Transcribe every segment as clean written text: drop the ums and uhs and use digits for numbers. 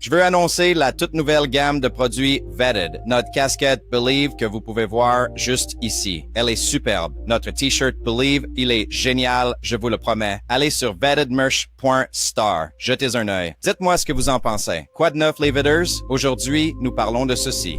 Je veux annoncer la toute nouvelle gamme de produits Vetted. Notre casquette Believe que vous pouvez voir juste ici. Elle est superbe. Notre t-shirt Believe, il est génial, je vous le promets. Allez sur vettedmerch.star. Jetez un œil. Dites-moi ce que vous en pensez. Quoi de neuf les Vetters? Aujourd'hui, nous parlons de ceci.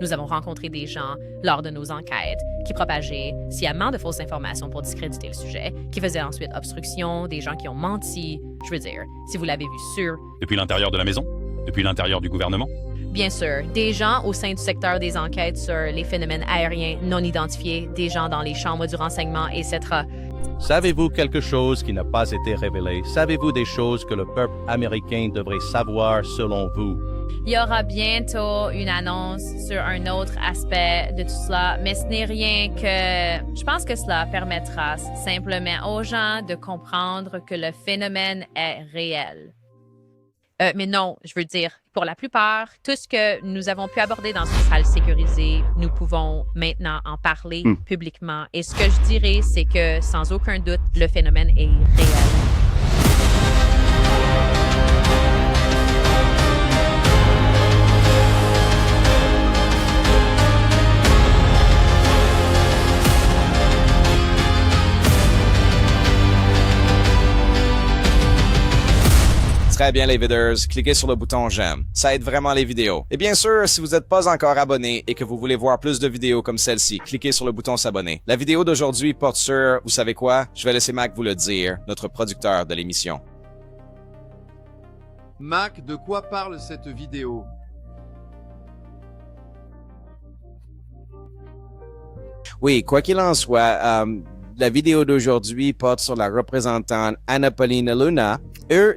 Nous avons rencontré des gens lors de nos enquêtes qui propageaient sciemment de fausses informations pour discréditer le sujet, qui faisaient ensuite obstruction, des gens qui ont menti. Je veux dire, si vous l'avez vu sur... Depuis l'intérieur de la maison? Depuis l'intérieur du gouvernement? Bien sûr, des gens au sein du secteur des enquêtes sur les phénomènes aériens non identifiés, des gens dans les chambres du renseignement, etc. Savez-vous quelque chose qui n'a pas été révélé? Savez-vous des choses que le peuple américain devrait savoir selon vous? Il y aura bientôt une annonce sur un autre aspect de tout cela, mais ce n'est rien que... Je pense que cela permettra simplement aux gens de comprendre que le phénomène est réel. Mais non, je veux dire, pour la plupart, tout ce que nous avons pu aborder dans une salle sécurisée, nous pouvons maintenant en parler publiquement. Et ce que je dirais, c'est que, sans aucun doute, le phénomène est réel. Très bien les Vetters, cliquez sur le bouton j'aime. Ça aide vraiment les vidéos. Et bien sûr, si vous n'êtes pas encore abonné et que vous voulez voir plus de vidéos comme celle-ci, cliquez sur le bouton s'abonner. La vidéo d'aujourd'hui porte sur, vous savez quoi? Je vais laisser Mac vous le dire, notre producteur de l'émission. Mac, de quoi parle cette vidéo? Oui, quoi qu'il en soit, la vidéo d'aujourd'hui porte sur la représentante Anna Paulina Luna.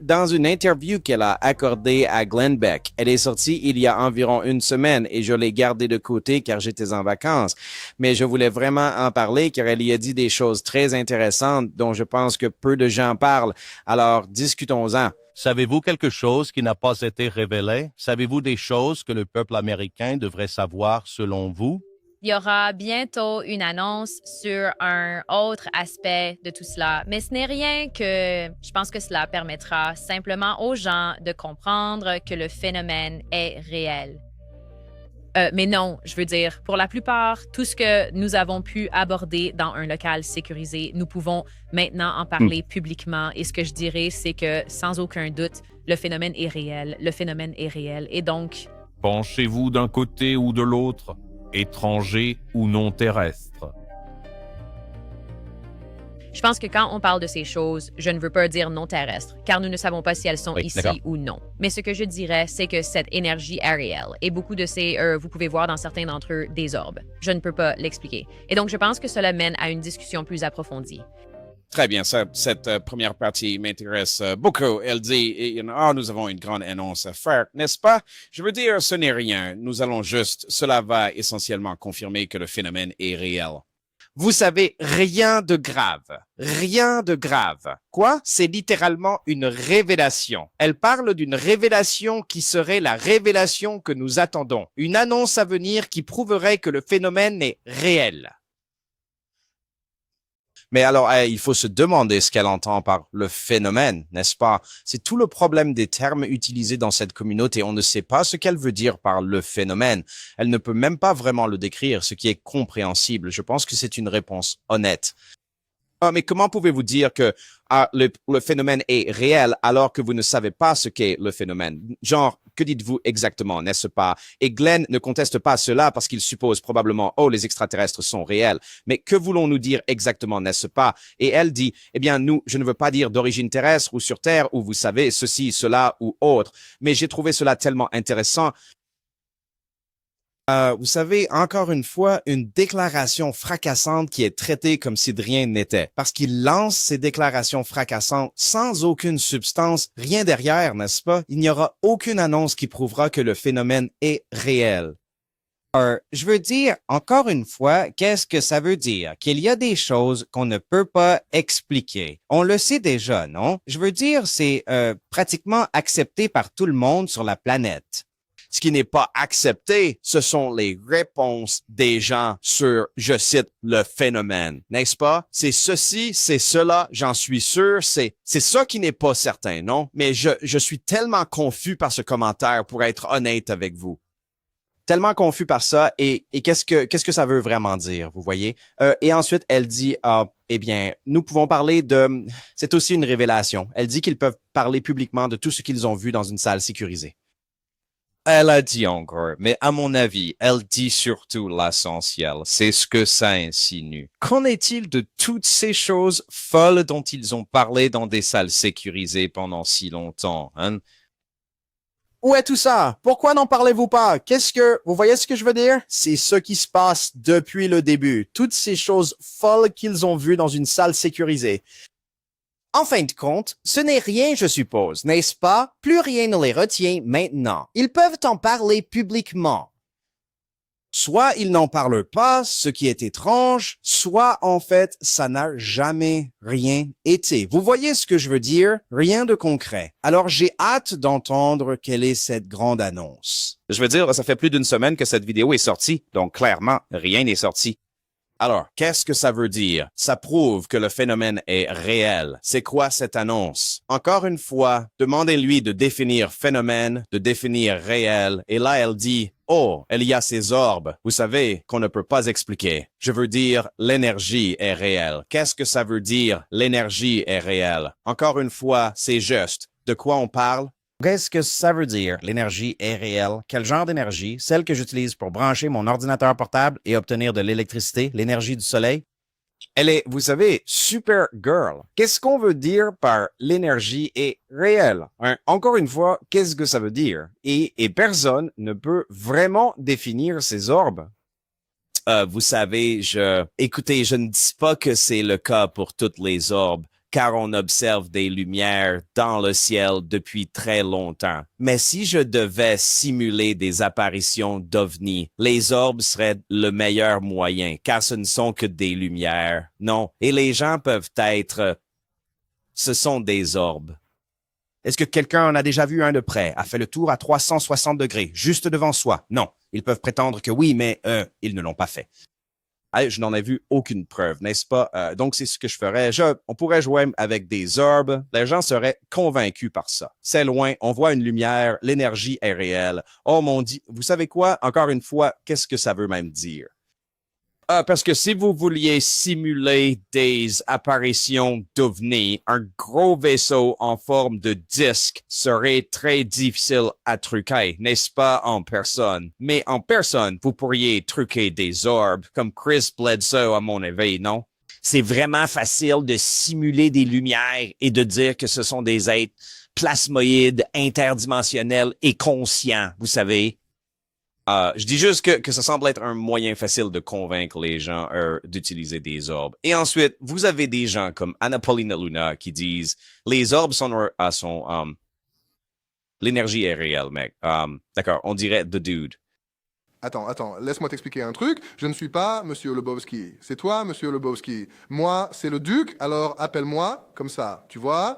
Dans une interview qu'elle a accordée à Glenn Beck. Elle est sortie il y a environ une semaine et je l'ai gardée de côté car j'étais en vacances. Mais je voulais vraiment en parler car elle y a dit des choses très intéressantes dont je pense que peu de gens parlent. Alors, discutons-en. Savez-vous quelque chose qui n'a pas été révélé? Savez-vous des choses que le peuple américain devrait savoir selon vous? Il y aura bientôt une annonce sur un autre aspect de tout cela, mais ce n'est rien que je pense que cela permettra simplement aux gens de comprendre que le phénomène est réel. Mais non, je veux dire, pour la plupart, tout ce que nous avons pu aborder dans un local sécurisé, nous pouvons maintenant en parler publiquement. Et ce que je dirais, c'est que sans aucun doute, le phénomène est réel. Le phénomène est réel. Et donc... Penchez-vous d'un côté ou de l'autre, étranger ou non terrestre. Je pense que quand on parle de ces choses, je ne veux pas dire non terrestre, car nous ne savons pas si elles sont ici ou non. Mais ce que je dirais, c'est que cette énergie est réelle. Et beaucoup de ces, vous pouvez voir dans certains d'entre eux des orbes. Je ne peux pas l'expliquer. Et donc, je pense que cela mène à une discussion plus approfondie. Très bien, cette première partie m'intéresse beaucoup. Elle dit, nous avons une grande annonce à faire, n'est-ce pas? Je veux dire, ce n'est rien. Nous allons juste, cela va essentiellement confirmer que le phénomène est réel. Vous savez, rien de grave. Rien de grave. Quoi? C'est littéralement une révélation. Elle parle d'une révélation qui serait la révélation que nous attendons. Une annonce à venir qui prouverait que le phénomène est réel. Mais alors, il faut se demander ce qu'elle entend par le phénomène, n'est-ce pas? C'est tout le problème des termes utilisés dans cette communauté. On ne sait pas ce qu'elle veut dire par le phénomène. Elle ne peut même pas vraiment le décrire, ce qui est compréhensible. Je pense que c'est une réponse honnête. Mais comment pouvez-vous dire que le phénomène est réel alors que vous ne savez pas ce qu'est le phénomène? Genre, que dites-vous exactement, n'est-ce pas? Et Glenn ne conteste pas cela parce qu'il suppose probablement, les extraterrestres sont réels. Mais que voulons-nous dire exactement, n'est-ce pas? Et elle dit, je ne veux pas dire d'origine terrestre ou sur Terre ou vous savez, ceci, cela ou autre. Mais j'ai trouvé cela tellement intéressant. Vous savez, encore une fois, une déclaration fracassante qui est traitée comme si de rien n'était. Parce qu'il lance ces déclarations fracassantes sans aucune substance, rien derrière, n'est-ce pas? Il n'y aura aucune annonce qui prouvera que le phénomène est réel. Je veux dire, encore une fois, qu'est-ce que ça veut dire? Qu'il y a des choses qu'on ne peut pas expliquer. On le sait déjà, non? Je veux dire, c'est pratiquement accepté par tout le monde sur la planète. Ce qui n'est pas accepté, ce sont les réponses des gens sur, je cite, le phénomène, n'est-ce pas? C'est ceci, c'est cela, j'en suis sûr, c'est ça qui n'est pas certain, non? Mais je suis tellement confus par ce commentaire pour être honnête avec vous. Tellement confus par ça et qu'est-ce que ça veut vraiment dire, vous voyez? Et ensuite, elle dit, eh bien, nous pouvons parler de, c'est aussi une révélation. Elle dit qu'ils peuvent parler publiquement de tout ce qu'ils ont vu dans une salle sécurisée. Elle a dit encore, mais à mon avis, elle dit surtout l'essentiel. C'est ce que ça insinue. Qu'en est-il de toutes ces choses folles dont ils ont parlé dans des salles sécurisées pendant si longtemps, hein? Où est tout ça? Pourquoi n'en parlez-vous pas? Vous voyez ce que je veux dire? C'est ce qui se passe depuis le début. Toutes ces choses folles qu'ils ont vues dans une salle sécurisée. En fin de compte, ce n'est rien, je suppose, n'est-ce pas? Plus rien ne les retient maintenant. Ils peuvent en parler publiquement. Soit ils n'en parlent pas, ce qui est étrange, soit en fait, ça n'a jamais rien été. Vous voyez ce que je veux dire? Rien de concret. Alors j'ai hâte d'entendre quelle est cette grande annonce. Je veux dire, ça fait plus d'une semaine que cette vidéo est sortie, donc clairement, rien n'est sorti. Alors, qu'est-ce que ça veut dire? Ça prouve que le phénomène est réel. C'est quoi cette annonce? Encore une fois, demandez-lui de définir phénomène, de définir réel, et là elle dit, oh, il y a ces orbes, vous savez, qu'on ne peut pas expliquer. Je veux dire, l'énergie est réelle. Qu'est-ce que ça veut dire, l'énergie est réelle? Encore une fois, c'est juste. De quoi on parle? Qu'est-ce que ça veut dire? L'énergie est réelle. Quel genre d'énergie? Celle que j'utilise pour brancher mon ordinateur portable et obtenir de l'électricité, l'énergie du soleil? Elle est, vous savez, super girl. Qu'est-ce qu'on veut dire par l'énergie est réelle? Encore une fois, qu'est-ce que ça veut dire? Et personne ne peut vraiment définir ces orbes. Vous savez, écoutez, je ne dis pas que c'est le cas pour toutes les orbes, car on observe des lumières dans le ciel depuis très longtemps. Mais si je devais simuler des apparitions d'ovnis, les orbes seraient le meilleur moyen, car ce ne sont que des lumières. Non, et les gens peuvent être... ce sont des orbes. Est-ce que quelqu'un en a déjà vu un de près, a fait le tour à 360 degrés, juste devant soi? Non. Ils peuvent prétendre que oui, mais ils ne l'ont pas fait. Je n'en ai vu aucune preuve, n'est-ce pas? Donc, c'est ce que je ferais. On pourrait jouer avec des orbes. Les gens seraient convaincus par ça. C'est loin, on voit une lumière, l'énergie est réelle. Oh mon Dieu, vous savez quoi? Encore une fois, qu'est-ce que ça veut même dire? Parce que si vous vouliez simuler des apparitions d'ovnis, un gros vaisseau en forme de disque serait très difficile à truquer, n'est-ce pas en personne? Mais en personne, vous pourriez truquer des orbes, comme Chris Bledsoe à mon avis, non? C'est vraiment facile de simuler des lumières et de dire que ce sont des êtres plasmoïdes, interdimensionnels et conscients, vous savez. Je dis juste que ça semble être un moyen facile de convaincre les gens d'utiliser des orbes. Et ensuite, vous avez des gens comme Anna Paulina Luna qui disent les orbes sont l'énergie est réelle, mec. D'accord, on dirait the dude. Attends, laisse-moi t'expliquer un truc. Je ne suis pas Monsieur Lebowski. C'est toi, Monsieur Lebowski. Moi, c'est le Duc, alors appelle-moi comme ça, tu vois?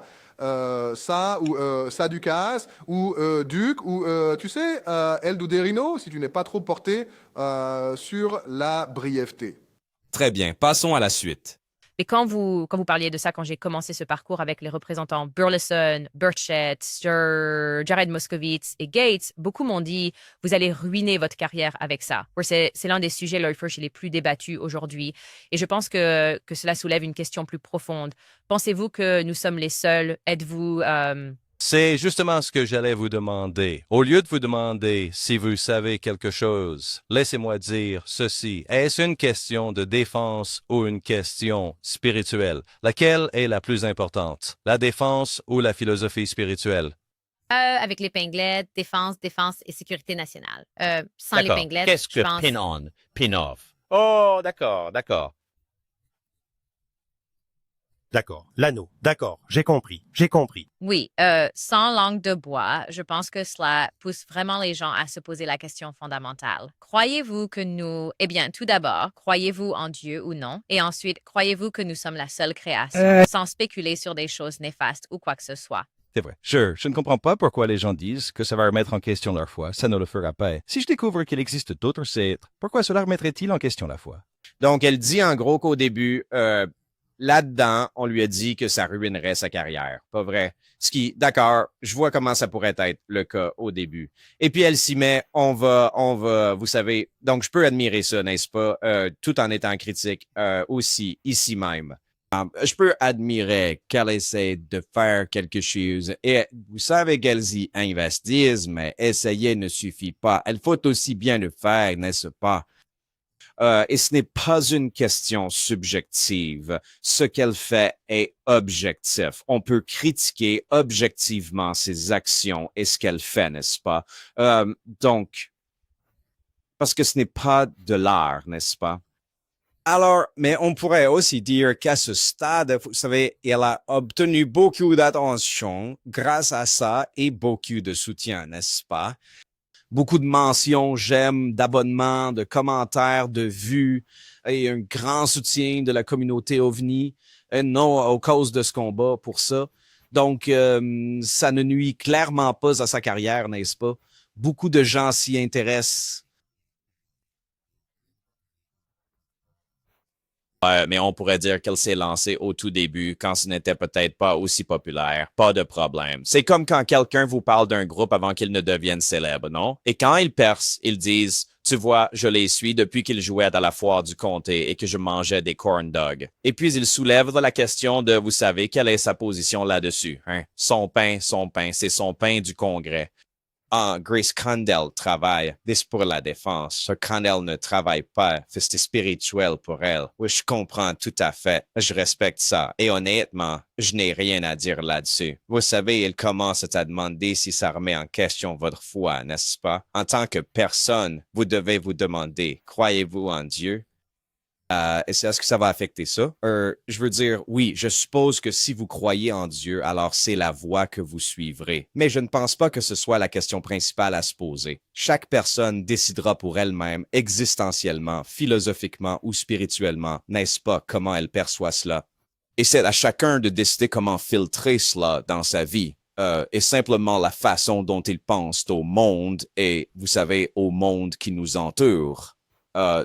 Ça ou ça Ducasse ou Duc ou tu sais El Duderino si tu n'es pas trop porté sur la brièveté. Très bien, passons à la suite. Et quand vous parliez de ça, quand j'ai commencé ce parcours avec les représentants Burleson, Burchett, Sir Jared Moskowitz et Gates, beaucoup m'ont dit « Vous allez ruiner votre carrière avec ça ». C'est l'un des sujets, Larry Furch, les plus débattus aujourd'hui. Et je pense que cela soulève une question plus profonde. Pensez-vous que nous sommes les seuls? Êtes-vous... C'est justement ce que j'allais vous demander. Au lieu de vous demander si vous savez quelque chose, laissez-moi dire ceci. Est-ce une question de défense ou une question spirituelle? Laquelle est la plus importante? La défense ou la philosophie spirituelle? avec l'épinglette, défense et sécurité nationale. Sans D'accord. l'épinglette, Qu'est-ce je que pense... pin-on, pin-off? Oh, d'accord. D'accord. L'anneau. D'accord. J'ai compris. J'ai compris. Oui, sans langue de bois, je pense que cela pousse vraiment les gens à se poser la question fondamentale. Croyez-vous que nous... Eh bien, tout d'abord, croyez-vous en Dieu ou non? Et ensuite, croyez-vous que nous sommes la seule création, sans spéculer sur des choses néfastes ou quoi que ce soit? C'est vrai. Je ne comprends pas pourquoi les gens disent que ça va remettre en question leur foi. Ça ne le fera pas. Si je découvre qu'il existe d'autres êtres, pourquoi cela remettrait-il en question la foi? Donc, elle dit en gros qu'au début, là-dedans, on lui a dit que ça ruinerait sa carrière. Pas vrai? Ce qui, d'accord, je vois comment ça pourrait être le cas au début. Et puis elle s'y met, on va, vous savez, donc je peux admirer ça, n'est-ce pas, tout en étant critique aussi, ici même. Je peux admirer qu'elle essaie de faire quelque chose et vous savez qu'elles y investissent, mais essayer ne suffit pas. Elle faut aussi bien le faire, n'est-ce pas? Et ce n'est pas une question subjective. Ce qu'elle fait est objectif. On peut critiquer objectivement ses actions et ce qu'elle fait, n'est-ce pas? Donc, parce que ce n'est pas de l'art, n'est-ce pas? Alors, mais on pourrait aussi dire qu'à ce stade, vous savez, elle a obtenu beaucoup d'attention grâce à ça et beaucoup de soutien, n'est-ce pas? Beaucoup de mentions, j'aime, d'abonnements, de commentaires, de vues et un grand soutien de la communauté OVNI. Et non aux causes de ce combat pour ça. Donc, ça ne nuit clairement pas à sa carrière, n'est-ce pas? Beaucoup de gens s'y intéressent. Mais on pourrait dire qu'elle s'est lancée au tout début, quand ce n'était peut-être pas aussi populaire. Pas de problème. C'est comme quand quelqu'un vous parle d'un groupe avant qu'il ne devienne célèbre, non? Et quand ils percent, ils disent, tu vois, je les suis depuis qu'ils jouaient à la foire du comté et que je mangeais des corn dogs. Et puis ils soulèvent la question de, vous savez, quelle est sa position là-dessus, hein? Son pain, c'est son pain du Congrès. Ah, Grace Condell travaille. C'est pour la défense. Ce Condell ne travaille pas. C'est spirituel pour elle. Oui, je comprends tout à fait. Je respecte ça. Et honnêtement, je n'ai rien à dire là-dessus. Vous savez, il commence à demander si ça remet en question votre foi, n'est-ce pas? En tant que personne, vous devez vous demander, croyez-vous en Dieu? Est-ce que ça va affecter ça? Je veux dire, oui, je suppose que si vous croyez en Dieu, alors c'est la voie que vous suivrez. Mais je ne pense pas que ce soit la question principale à se poser. Chaque personne décidera pour elle-même, existentiellement, philosophiquement ou spirituellement, n'est-ce pas, comment elle perçoit cela. Et c'est à chacun de décider comment filtrer cela dans sa vie. Et simplement la façon dont il pense au monde et, vous savez, au monde qui nous entoure.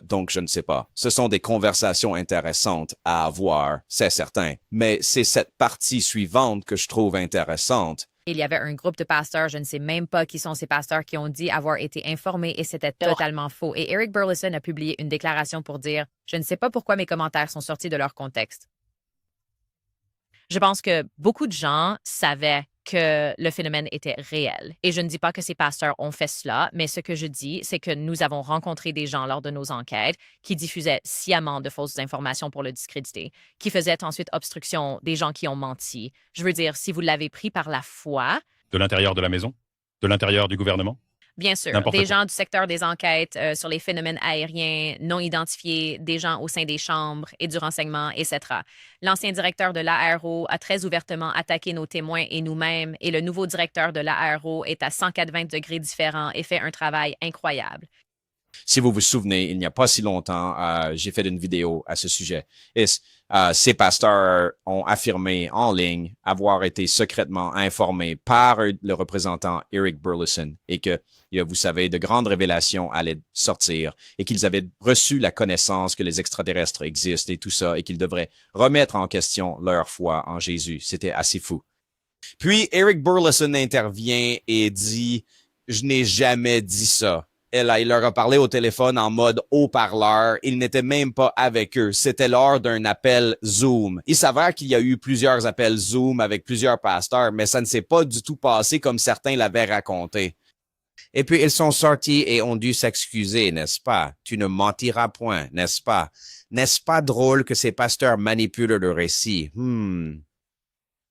Donc, je ne sais pas. Ce sont des conversations intéressantes à avoir, c'est certain. Mais c'est cette partie suivante que je trouve intéressante. Il y avait un groupe de pasteurs, je ne sais même pas qui sont ces pasteurs, qui ont dit avoir été informés et c'était totalement faux. Et Eric Burleson a publié une déclaration pour dire « Je ne sais pas pourquoi mes commentaires sont sortis de leur contexte. » Je pense que beaucoup de gens savaient que le phénomène était réel. Et je ne dis pas que ces pasteurs ont fait cela, mais ce que je dis, c'est que nous avons rencontré des gens lors de nos enquêtes qui diffusaient sciemment de fausses informations pour le discréditer, qui faisaient ensuite obstruction des gens qui ont menti. Je veux dire, si vous l'avez pris par la foi... De l'intérieur de la maison? De l'intérieur du gouvernement? Bien sûr, N'importe des quoi. gens du secteur des enquêtes sur les phénomènes aériens non identifiés, des gens au sein des chambres et du renseignement, etc. L'ancien directeur de l'ARO a très ouvertement attaqué nos témoins et nous-mêmes, et le nouveau directeur de l'ARO est à 180 degrés différents et fait un travail incroyable. Si vous vous souvenez, il n'y a pas si longtemps, j'ai fait une vidéo à ce sujet. Et ces pasteurs ont affirmé en ligne avoir été secrètement informés par le représentant Eric Burleson et que, vous savez, de grandes révélations allaient sortir et qu'ils avaient reçu la connaissance que les extraterrestres existent et tout ça et qu'ils devraient remettre en question leur foi en Jésus. C'était assez fou. Puis Eric Burleson intervient et dit « Je n'ai jamais dit ça ». Il leur a parlé au téléphone en mode haut-parleur. Il n'était même pas avec eux. C'était lors d'un appel Zoom. Il s'avère qu'il y a eu plusieurs appels Zoom avec plusieurs pasteurs, mais ça ne s'est pas du tout passé comme certains l'avaient raconté. Et puis, ils sont sortis et ont dû s'excuser, n'est-ce pas? Tu ne mentiras point, n'est-ce pas? N'est-ce pas drôle que ces pasteurs manipulent le récit?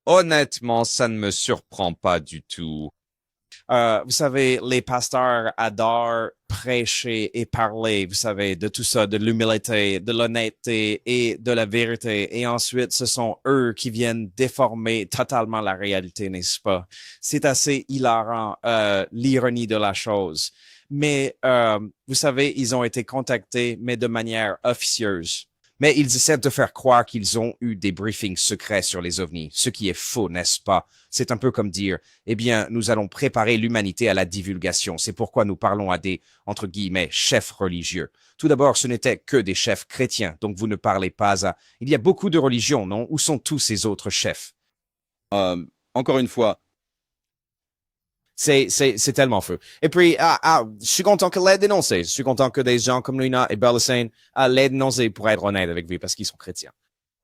Honnêtement, ça ne me surprend pas du tout. Vous savez, les pasteurs adorent prêcher et parler, vous savez, de tout ça, de l'humilité, de l'honnêteté et de la vérité. Et ensuite, ce sont eux qui viennent déformer totalement la réalité, n'est-ce pas? C'est assez hilarant, l'ironie de la chose. Mais, vous savez, ils ont été contactés, mais de manière officieuse. Mais ils essaient de faire croire qu'ils ont eu des briefings secrets sur les ovnis, ce qui est faux, n'est-ce pas? C'est un peu comme dire, eh bien, nous allons préparer l'humanité à la divulgation. C'est pourquoi nous parlons à des, entre guillemets, chefs religieux. Tout d'abord, ce n'étaient que des chefs chrétiens, donc vous ne parlez pas à... Il y a beaucoup de religions, non? Où sont tous ces autres chefs? Encore une fois, C'est tellement fou. Et puis, je suis content que l'aient dénoncé. Je suis content que des gens comme Luna et Burleson l'aient dénoncé pour être honnête avec vous parce qu'ils sont chrétiens.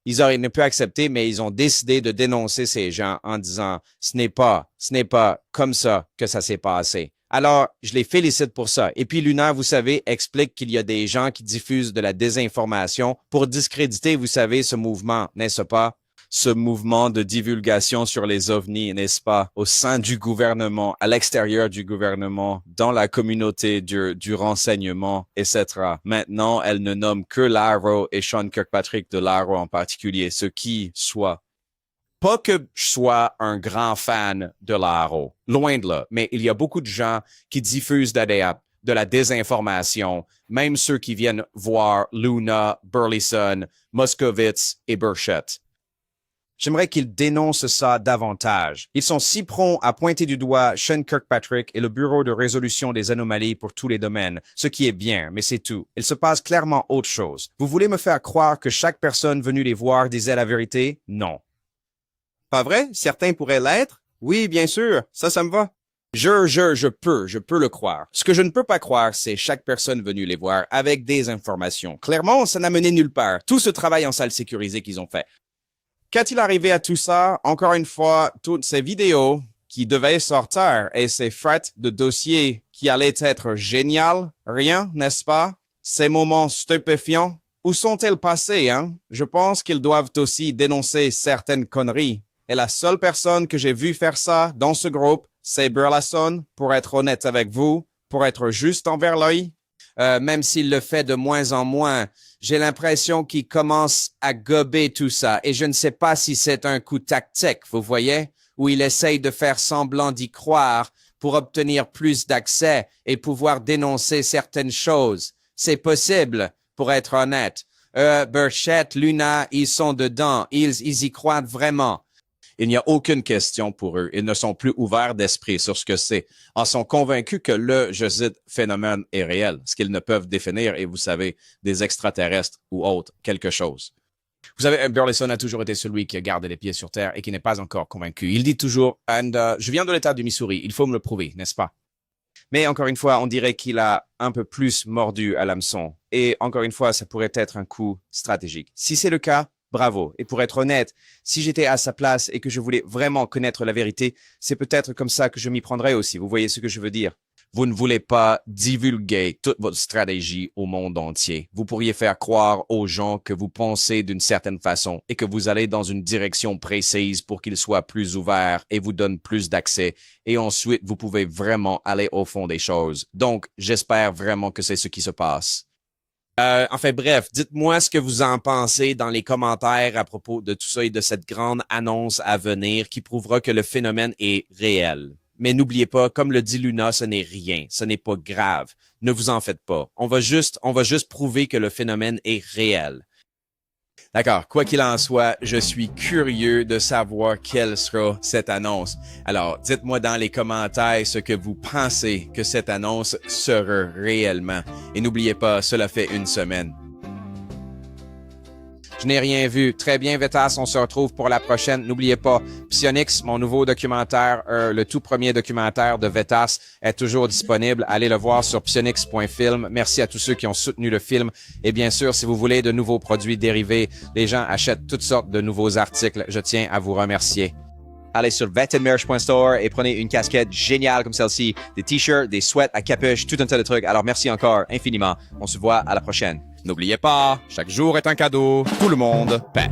Ils auraient ne pu accepter, mais ils ont décidé de dénoncer ces gens en disant ce n'est pas comme ça que ça s'est passé. Alors, je les félicite pour ça. Et puis, Luna, vous savez, explique qu'il y a des gens qui diffusent de la désinformation pour discréditer, vous savez, ce mouvement, n'est-ce pas? Ce mouvement de divulgation sur les ovnis, n'est-ce pas, au sein du gouvernement, à l'extérieur du gouvernement, dans la communauté du renseignement, etc. Maintenant, elle ne nomme que Laro et Sean Kirkpatrick de Laro en particulier, ce qui soit. Pas que je sois un grand fan de Laro, loin de là, mais il y a beaucoup de gens qui diffusent de la désinformation, même ceux qui viennent voir Luna, Burleson, Moscovitz et Burchett. J'aimerais qu'ils dénoncent ça davantage. Ils sont si prompts à pointer du doigt Sean Kirkpatrick et le Bureau de résolution des anomalies pour tous les domaines, ce qui est bien, mais c'est tout. Il se passe clairement autre chose. Vous voulez me faire croire que chaque personne venue les voir disait la vérité? Non. pas vrai? Certains pourraient l'être. Oui, bien sûr, ça me va. Je peux le croire. Ce que je ne peux pas croire, c'est chaque personne venue les voir avec des informations. Clairement, ça n'a mené nulle part. Tout ce travail en salle sécurisée qu'ils ont fait. Qu'est-il arrivé à tout ça? Encore une fois, toutes ces vidéos qui devaient sortir et ces frettes de dossiers qui allaient être géniales, rien, n'est-ce pas? Ces moments stupéfiants, où sont-ils passés, hein? Je pense qu'ils doivent aussi dénoncer certaines conneries. Et la seule personne que j'ai vue faire ça dans ce groupe, c'est Burleson, pour être honnête avec vous, pour être juste envers lui. Même s'il le fait de moins en moins, j'ai l'impression qu'il commence à gober tout ça. Et je ne sais pas si c'est un coup tactique, vous voyez, où il essaye de faire semblant d'y croire pour obtenir plus d'accès et pouvoir dénoncer certaines choses. C'est possible, pour être honnête. Burchett, Luna, ils sont dedans. Ils y croient vraiment. Il n'y a aucune question pour eux. Ils ne sont plus ouverts d'esprit sur ce que c'est. Ils sont convaincus que le, je cite, phénomène est réel. Ce qu'ils ne peuvent définir, et vous savez, des extraterrestres ou autre, quelque chose. Vous savez, Burleson a toujours été celui qui a gardé les pieds sur terre et qui n'est pas encore convaincu. Il dit toujours, je viens de l'État du Missouri, il faut me le prouver, n'est-ce pas? Mais encore une fois, on dirait qu'il a un peu plus mordu à l'hameçon. Et encore une fois, ça pourrait être un coup stratégique. Si c'est le cas, bravo. Et pour être honnête, si j'étais à sa place et que je voulais vraiment connaître la vérité, c'est peut-être comme ça que je m'y prendrais aussi. Vous voyez ce que je veux dire? Vous ne voulez pas divulguer toute votre stratégie au monde entier. Vous pourriez faire croire aux gens que vous pensez d'une certaine façon et que vous allez dans une direction précise pour qu'ils soient plus ouverts et vous donnent plus d'accès. Et ensuite, vous pouvez vraiment aller au fond des choses. Donc, j'espère vraiment que c'est ce qui se passe. Enfin bref, dites-moi ce que vous en pensez dans les commentaires à propos de tout ça et de cette grande annonce à venir qui prouvera que le phénomène est réel. Mais n'oubliez pas, comme le dit Luna, ce n'est rien, ce n'est pas grave. Ne vous en faites pas. On va juste prouver que le phénomène est réel. D'accord, quoi qu'il en soit, je suis curieux de savoir quelle sera cette annonce. Alors, dites-moi dans les commentaires ce que vous pensez que cette annonce sera réellement. Et n'oubliez pas, cela fait une semaine. Je n'ai rien vu. Très bien, Vetas, on se retrouve pour la prochaine. N'oubliez pas, Psyonix, mon nouveau documentaire, le tout premier documentaire de Vetas, est toujours disponible. Allez le voir sur psyonix.film. Merci à tous ceux qui ont soutenu le film. Et bien sûr, si vous voulez de nouveaux produits dérivés, les gens achètent toutes sortes de nouveaux articles. Je tiens à vous remercier. Allez sur vetandmerch.store et prenez une casquette géniale comme celle-ci, des t-shirts, des sweats à capuche, tout un tas de trucs. Alors merci encore infiniment. On se voit à la prochaine. N'oubliez pas, chaque jour est un cadeau. Tout le monde paie.